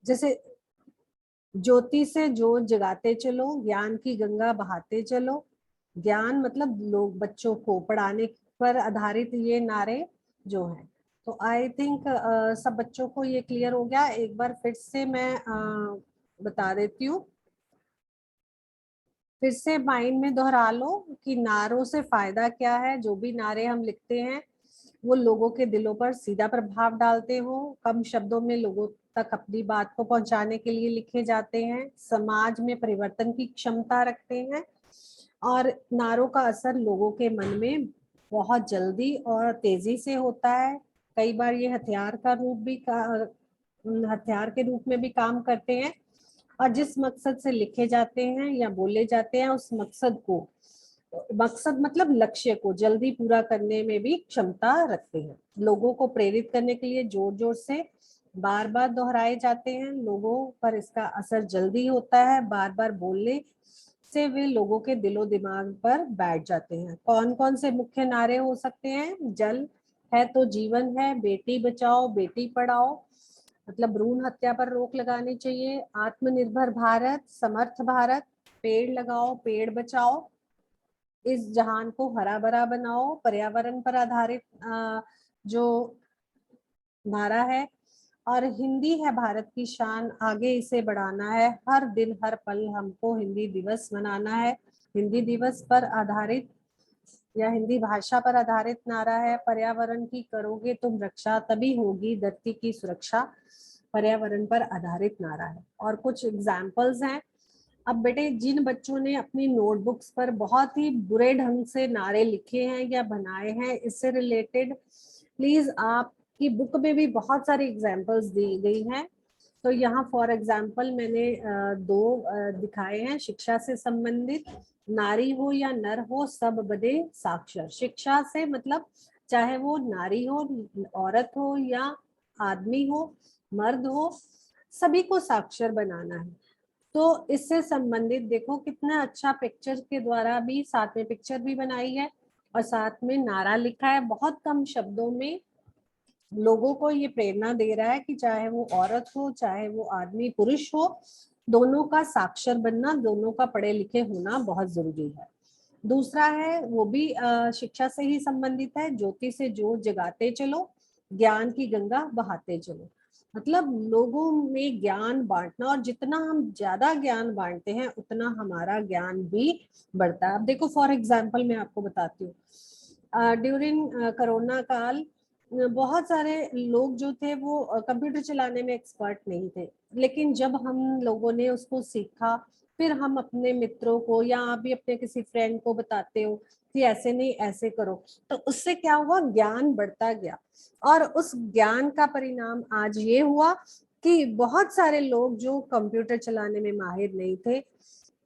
जैसे ज्योति से ज्योत जगाते चलो, ज्ञान की गंगा बहाते चलो। ज्ञान मतलब लोग बच्चों को पढ़ाने पर आधारित ये नारे जो है। तो आई थिंक सब बच्चों को ये क्लियर हो गया। एक बार फिर से मैं बता देती हूँ, फिर से माइंड में दोहरा लो कि नारों से फायदा क्या है। जो भी नारे हम लिखते हैं वो लोगों के दिलों पर सीधा प्रभाव डालते हो, कम शब्दों में लोगों तक अपनी बात को पहुंचाने के लिए लिखे जाते हैं, समाज में परिवर्तन की क्षमता रखते हैं, और नारों का असर लोगों के मन में बहुत जल्दी और तेजी से होता है। कई बार ये हथियार के रूप में भी काम करते हैं, और जिस मकसद से लिखे जाते हैं या बोले जाते हैं उस मकसद मतलब लक्ष्य को जल्दी पूरा करने में भी क्षमता रखते हैं। लोगों को प्रेरित करने के लिए जोर जोर से बार बार दोहराए जाते हैं। लोगों पर इसका असर जल्दी होता है, बार बार बोलने से वे लोगों के दिलो दिमाग पर बैठ जाते हैं। कौन कौन से मुख्य नारे हो सकते हैं? जल है तो जीवन है, बेटी बचाओ बेटी पढ़ाओ मतलब भ्रूण हत्या पर रोक लगानी चाहिए, आत्मनिर्भर भारत, समर्थ भारत, पेड़ लगाओ पेड़ बचाओ, इस जहान को हरा भरा बनाओ, पर्यावरण पर आधारित जो नारा है, और हिंदी है भारत की शान, आगे इसे बढ़ाना है, हर दिन हर पल हमको हिंदी दिवस मनाना है। हिंदी दिवस पर आधारित या हिंदी भाषा पर आधारित नारा है, पर्यावरण की करोगे तुम रक्षा तभी होगी धरती की सुरक्षा, पर्यावरण पर आधारित नारा है। और कुछ एग्जाम्पल्स हैं। अब बेटे जिन बच्चों ने अपनी नोटबुक्स पर बहुत ही बुरे ढंग से नारे लिखे हैं या बनाए हैं, इससे रिलेटेड प्लीज आपकी बुक में भी बहुत सारी एग्जाम्पल्स दी गई हैं। तो यहाँ फॉर एग्जाम्पल मैंने दो दिखाए हैं शिक्षा से संबंधित। नारी हो या नर हो सब बने साक्षर। शिक्षा से मतलब चाहे वो नारी हो, औरत हो या आदमी हो, मर्द हो, सभी को साक्षर बनाना है। तो इससे संबंधित देखो कितना अच्छा पिक्चर के द्वारा भी, साथ में पिक्चर भी बनाई है और साथ में नारा लिखा है। बहुत कम शब्दों में लोगों को ये प्रेरणा दे रहा है कि चाहे वो औरत हो चाहे वो आदमी पुरुष हो, दोनों का साक्षर बनना, दोनों का पढ़े लिखे होना बहुत जरूरी है। दूसरा है वो भी शिक्षा से ही संबंधित है, ज्योति से ज्योत जगाते चलो, ज्ञान की गंगा बहाते चलो। मतलब लोगों में ज्ञान बांटना, और जितना हम ज्यादा ज्ञान बांटते हैं उतना हमारा ज्ञान भी बढ़ता है। अब देखो फॉर एग्जाम्पल मैं आपको बताती हूँ, ड्यूरिंग कोरोना काल बहुत सारे लोग जो थे वो कंप्यूटर चलाने में एक्सपर्ट नहीं थे, लेकिन जब हम लोगों ने उसको सीखा, फिर हम अपने मित्रों को या आप भी अपने किसी फ्रेंड को बताते हो कि ऐसे नहीं ऐसे करो, तो उससे क्या हुआ, ज्ञान बढ़ता गया। और उस ज्ञान का परिणाम आज ये हुआ कि बहुत सारे लोग जो कंप्यूटर चलाने में माहिर नहीं थे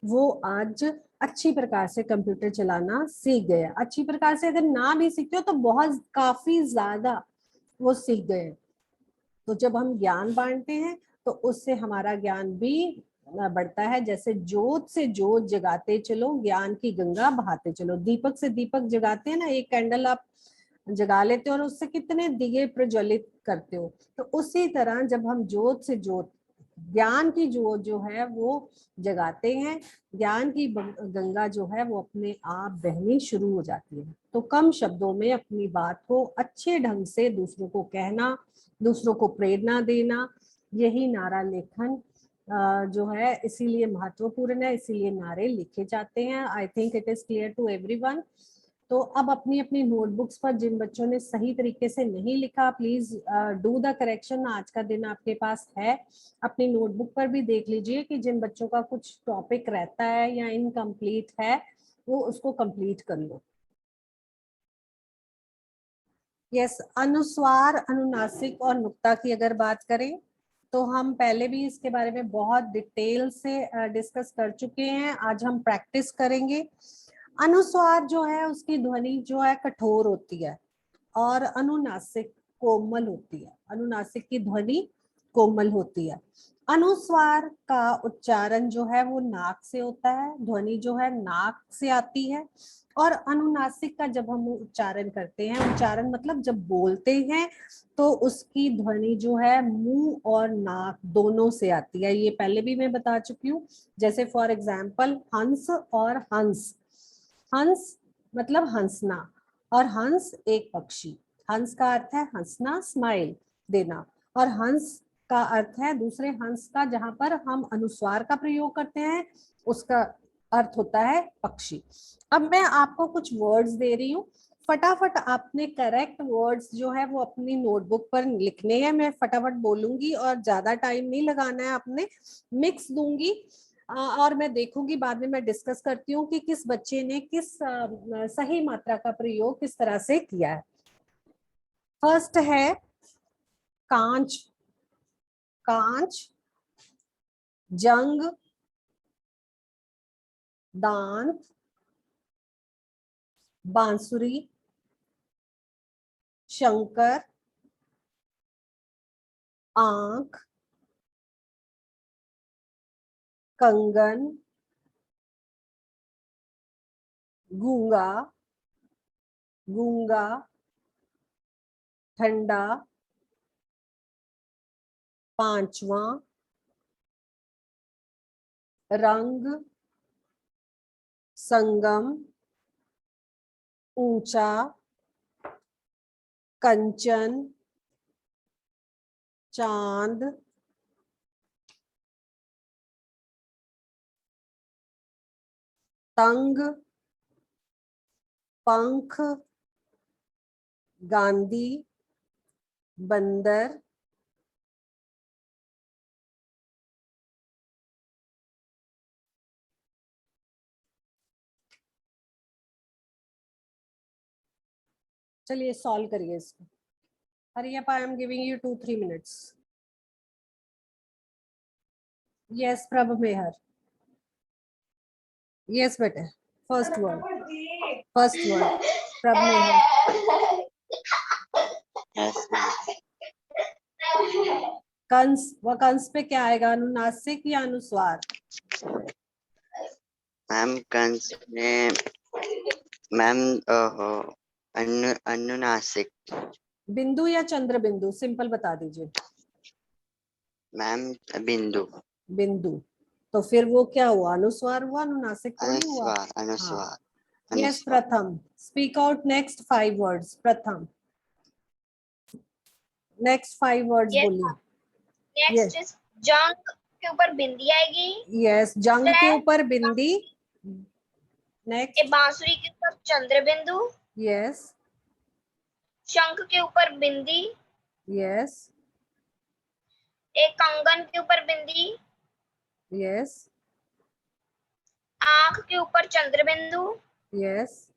वो आज अच्छी प्रकार से कंप्यूटर चलाना सीख गए। अच्छी प्रकार से अगर ना भी सीखते हो तो बहुत काफी ज्यादा वो सीख गए। तो जब हम ज्ञान बांटते हैं तो उससे हमारा ज्ञान भी बढ़ता है। जैसे जोत से जोत जगाते चलो, ज्ञान की गंगा बहाते चलो। दीपक से दीपक जगाते हैं ना, एक कैंडल आप जगा लेते हो और उससे कितने दिए प्रज्वलित करते हो। तो उसी तरह जब हम जोत से जोत, ज्ञान की जोत जो है वो जगाते हैं, ज्ञान की गंगा जो है वो अपने आप बहनी शुरू हो जाती है। तो कम शब्दों में अपनी बात को अच्छे ढंग से दूसरों को कहना, दूसरों को प्रेरणा देना, यही नारा लेखन जो है इसीलिए महत्वपूर्ण है, इसीलिए नारे लिखे जाते हैं। I think it is clear to everyone. तो अब अपनी अपनी नोटबुक्स पर जिन बच्चों ने सही तरीके से नहीं लिखा, प्लीज डू द करेक्शन। आज का दिन आपके पास है, अपनी नोटबुक पर भी देख लीजिए कि जिन बच्चों का कुछ टॉपिक रहता है या इनकम्प्लीट है वो उसको कंप्लीट कर लो। यस, अनुस्वार, अनुनासिक और नुक्ता की अगर बात करें तो हम पहले भी इसके बारे में बहुत डिटेल से डिस्कस कर चुके हैं। आज हम प्रैक्टिस करेंगे। अनुस्वार जो है उसकी ध्वनि जो है कठोर होती है और अनुनासिक कोमल होती है। अनुनासिक की ध्वनि कोमल होती है। अनुस्वार का उच्चारण जो है वो नाक से होता है, ध्वनि जो है नाक से आती है। और अनुनासिक का जब हम उच्चारण करते हैं, उच्चारण मतलब जब बोलते हैं तो उसकी ध्वनि जो है मुंह और नाक दोनों से आती है। ये पहले भी मैं बता चुकी हूँ। जैसे फॉर एग्जाम्पल हंस और हंस, हंस मतलब हंसना, और हंस एक पक्षी। हंस का अर्थ है हंसना, स्माइल देना, और हंस का अर्थ है दूसरे हंस का, जहां पर हम अनुस्वार का प्रयोग करते हैं उसका अर्थ होता है पक्षी। अब मैं आपको कुछ वर्ड्स दे रही हूँ, फटाफट आपने करेक्ट वर्ड्स जो है वो अपनी नोटबुक पर लिखने हैं। मैं फटाफट बोलूंगी और ज्यादा टाइम नहीं लगाना है, आपने मिक्स दूंगी और मैं देखूंगी बाद में, मैं डिस्कस करती हूँ कि किस बच्चे ने किस सही मात्रा का प्रयोग किस तरह से किया है। फर्स्ट है कांच, कांच, जंग, दांत, बांसुरी, शंकर, आंख, कंगन, गूंगा, गूंगा, ठंडा, पांचवा, रंग, संगम, ऊंचा, कंचन, चांद, तंग, पंख, गांधी, बंदर, चलिए सॉल्व करिए इसको। Hurry up, I am giving you 2-3 minutes. Yes प्रभ मेहर, यस बेटे, फर्स्ट वर्ड, फर्स्ट वर्ड प्रभ मेहर। कंस, व कंस पे क्या आएगा, अनुनासिक या अनुस्वार? मैम कंस में मैम अनुनासिक। बिंदु या चंद्र बिंदु, सिंपल बता दीजिए। मैम बिंदु। बिंदु, तो फिर वो क्या हुआ, अनुस्वार हुआ, अनुनासिक थोड़ी हुआ। अनुस्वार, अनुस्वार, हाँ यस अनुस्वार। प्रथम, स्पीक आउट नेक्स्ट 5 वर्ड्स। प्रथम, नेक्स्ट 5 वर्ड्स Yes, बोलिए। नेक्स्ट यस, जंग के ऊपर बिंदी आएगी। यस, जंग के ऊपर बिंदी। नेक्स्ट, बांसुरी के ऊपर चंद्र बिंदु। यस, शंख के ऊपर बिंदी। यस, एक कंगन के ऊपर बिंदी। यस, आंख के ऊपर चंद्र बिंदु। यस।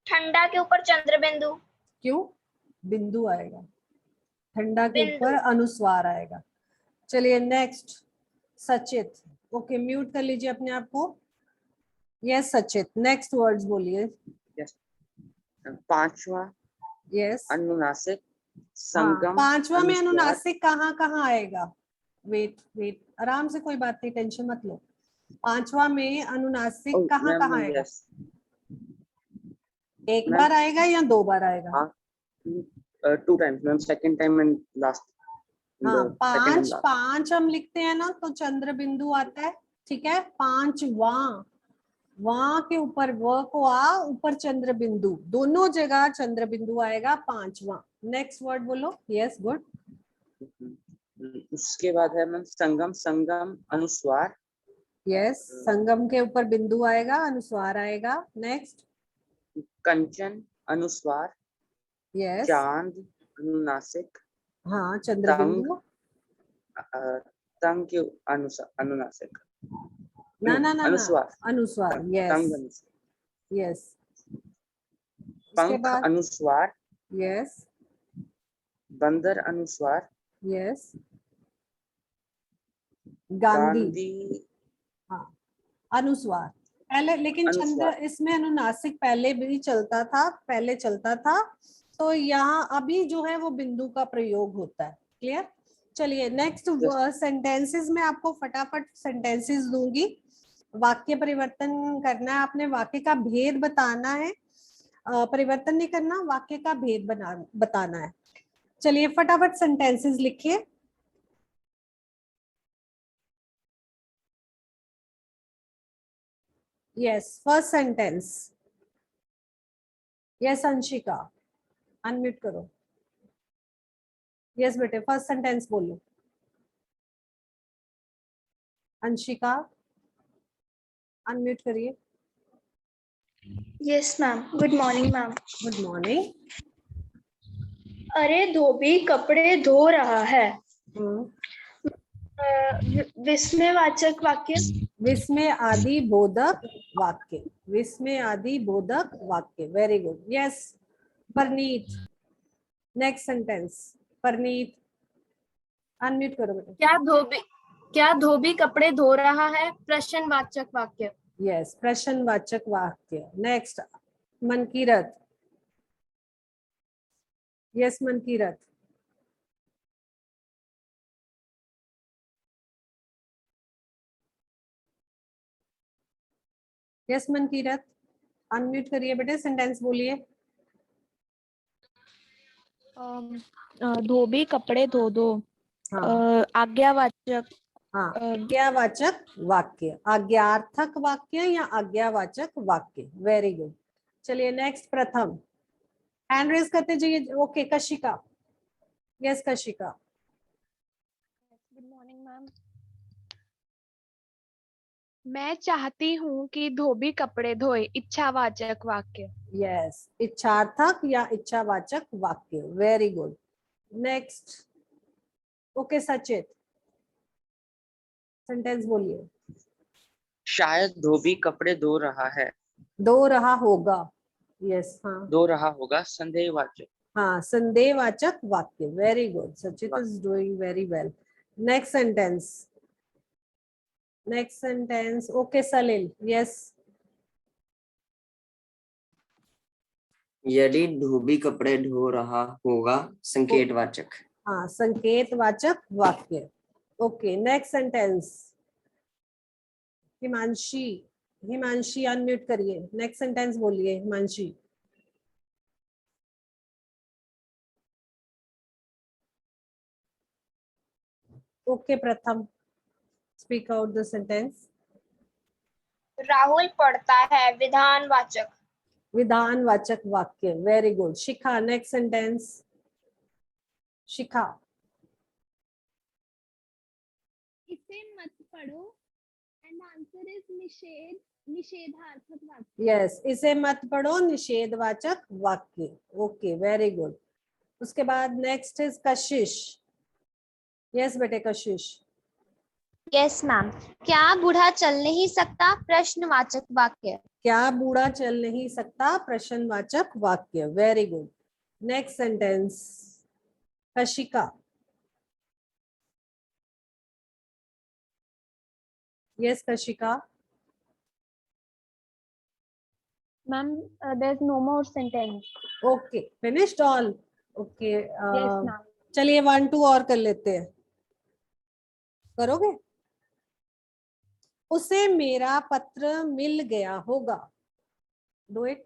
ठंडा के ऊपर चंद्र बिंदु। क्यों बिंदु आएगा, ठंडा के बिंदु। ऊपर अनुस्वार आएगा। चलिए नेक्स्ट, सचित। ओके, म्यूट कर लीजिए अपने आप को। यस सचित, नेक्स्ट वर्ड्स बोलिए। यस, पांचवा यस, अनुनासिक, हाँ, संगम, पांचवा में अनुस्वार। अनुनासिक कहाँ कहाँ आएगा? वेट वेट, आराम से, कोई बात नहीं, टेंशन मत लो। पांचवा में अनुनासिक कहाँ कहाँ आएगा? यस एक मैम, बार आएगा या 2 बार आएगा? हाँ, 2 times ma'am, second time and last. हाँ, पांच हम लिखते हैं ना तो चंद्र बिंदु आता है, ठीक है। पांचवा, वहां के ऊपर व को आ, ऊपर चंद्र बिंदु, दोनों जगह चंद्र बिंदु आएगा, पांचवा। नेक्स्ट वर्ड बोलो। Yes good. उसके बाद है मैम संगम, संगम अनुस्वार। यस, संगम के ऊपर बिंदु आएगा, अनुस्वार आएगा। नेक्स्ट, कंचन अनुस्वार। यस, चांद अनुनासिक। हाँ चंद्र बिंदु। तंग के अनुनासिक। ना ना ना ना, अनुस्वार, अनुस्वार। यस तंग अनुस्वार। यस, उसके पंख बाद अनुस्वार। यस, बंदर अनुस्वार। यस, गांधी, गांधी हाँ अनुस्वार पहले, लेकिन चंद्र अनुस्वार। इसमें अनुनासिक पहले भी चलता था, पहले चलता था, तो यहाँ अभी जो है वो बिंदु का प्रयोग होता है। क्लियर? चलिए नेक्स्ट सेंटेंसेस में आपको फटाफट सेंटेंसेस दूंगी। वाक्य परिवर्तन करना है आपने, वाक्य का भेद बताना है, परिवर्तन नहीं करना, वाक्य का भेद बताना है। चलिए फटाफट सेंटेंसेस लिखिए। Yes, first sentence. Yes Anshika, unmute करो। यस बेटे, फर्स्ट सेंटेंस बोलो। अंशिका अनम्यूट करिए। Yes ma'am, good morning ma'am. Good morning. अरे धोबी कपड़े धो रहा है। विस्मयवाचक वाक्य। विस्मय आदि बोधक वाक्य, विस्मय आदि बोधक वाक्य। Very good. Yes Parneet, next sentence. Parneet unmute करो बेटा। क्या धोबी कपड़े धो रहा है? प्रश्नवाचक वाक्य। यस, प्रश्नवाचक वाक्य। Next Mankirat. Yes Mankirat. Yes Mankirat, unmute करिए बेटे, सेंटेंस बोलिए। धोबी कपड़े धो दो। हाँ आज्ञावाचक। हाँ, आज्ञावाचक वाक्य, आज्ञार्थक वाक्य या आज्ञावाचक वाक्य। Very good. चलिए नेक्स्ट प्रथम, हैंड रेज करते जाइए। Okay Kashika. Yes Kashika. Good morning ma'am. मैं चाहती हूँ कि धोबी कपड़े धोए। इच्छावाचक वाक्य। यस, इच्छार्थक या इच्छावाचक वाक्य। Very good. नेक्स्ट ओके सचित, सेंटेंस बोलिए। शायद धोबी कपड़े धो रहा है। धो रहा होगा। यस हाँ, धो रहा होगा, संदेहवाचक। हाँ संदेहवाचक वाक्य। Very good, Sachit is doing very well. Next sentence, next sentence. Okay Salil. Yes. यदि धोबी कपड़े धो रहा होगा, संकेतवाचक। हाँ संकेतवाचक वाक्य। Okay next sentence. Himanshi, Himanshi unmute करिए, नेक्स्ट सेंटेंस बोलिए Himanshi. Okay Pratham, speak out the sentence. Rahul पढ़ता है। विधानवाचक। विधानवाचक वाक्य। Very good. Shikha next sentence. Shikha. इसे मत पढ़ो एंड आंसर इज निषेध, निषेधार्थक वाक्य। यस, इसे मत पढ़ो, निषेधवाचक वाक्य। Okay very good. उसके बाद नेक्स्ट इज कशिश। यस बेटे कशिश। Yes ma'am. क्या बूढ़ा चल नहीं सकता? प्रश्नवाचक वाक्य। क्या बूढ़ा चल नहीं सकता? प्रश्नवाचक वाक्य। Very good. Next sentence Kashika. Yes Kashika. Ma'am there is no more sentence. Okay finished all. Okay yes ma'am. चलिए 1 2 और कर लेते हैं। करोगे? उसे मेरा पत्र मिल गया होगा। Do it.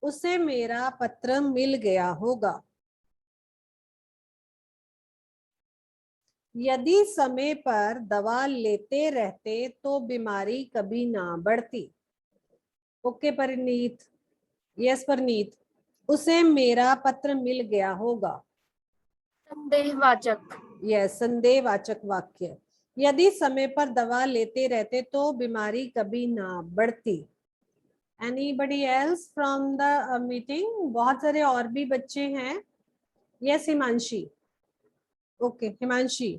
उसे मेरा पत्र मिल गया होगा। यदि समय पर दवा लेते रहते तो बीमारी कभी ना बढ़ती। ओके परनीत। यस परनीत, उसे मेरा पत्र मिल गया होगा। संदेहवाचक। यस संदेहवाचक वाक्य। यदि समय पर दवा लेते रहते तो बीमारी कभी ना बढ़ती। Anybody else from the meeting? बहुत सारे और भी बच्चे हैं। यस हिमांशी। ओके हिमांशी।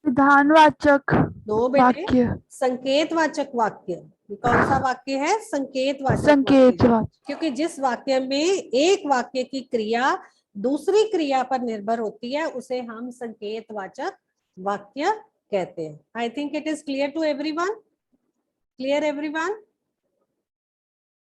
विधानवाचक दो बेटे, वाक्य। संकेतवाचक वाक्य। कौन सा वाक्य है? संकेतवाचक संकेतवाचक। वाक्य। क्योंकि जिस वाक्य में एक वाक्य की क्रिया दूसरी क्रिया पर निर्भर होती है उसे हम संकेतवाचक वाक्य कहते हैं। I think it is clear to everyone. Clear everyone?